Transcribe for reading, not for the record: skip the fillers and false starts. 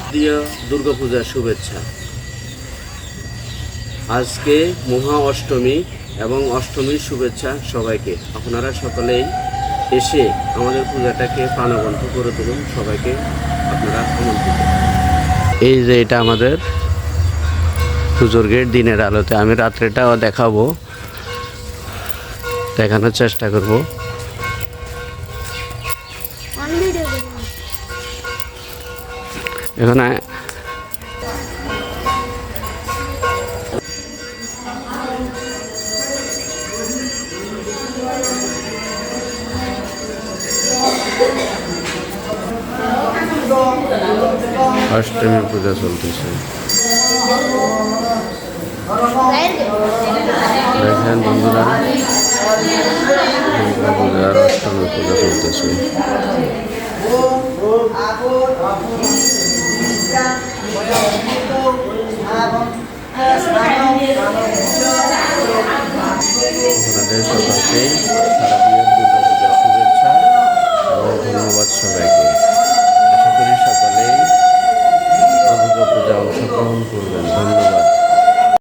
প্রিয় দুর্গাপূজার শুভেচ্ছা। আজকে মহা অষ্টমী এবং অষ্টমীর শুভেচ্ছা সবাইকে। আপনারা সকলেই এসে আমাদের পূজাটাকে প্রাণবন্ত করে তুলুন। সবাইকে আপনারা আমন্ত্রিত। এই যে এটা আমাদের পুজোর গেট দিনের আলোতে। আমি রাত্রেটাও দেখাবো, দেখানোর চেষ্টা করব। এখানে অষ্টমী পূজা চলতেছে। দেখেন বন্ধুরা, দুর্গা পূজার অষ্টমী পূজা চলতেছে।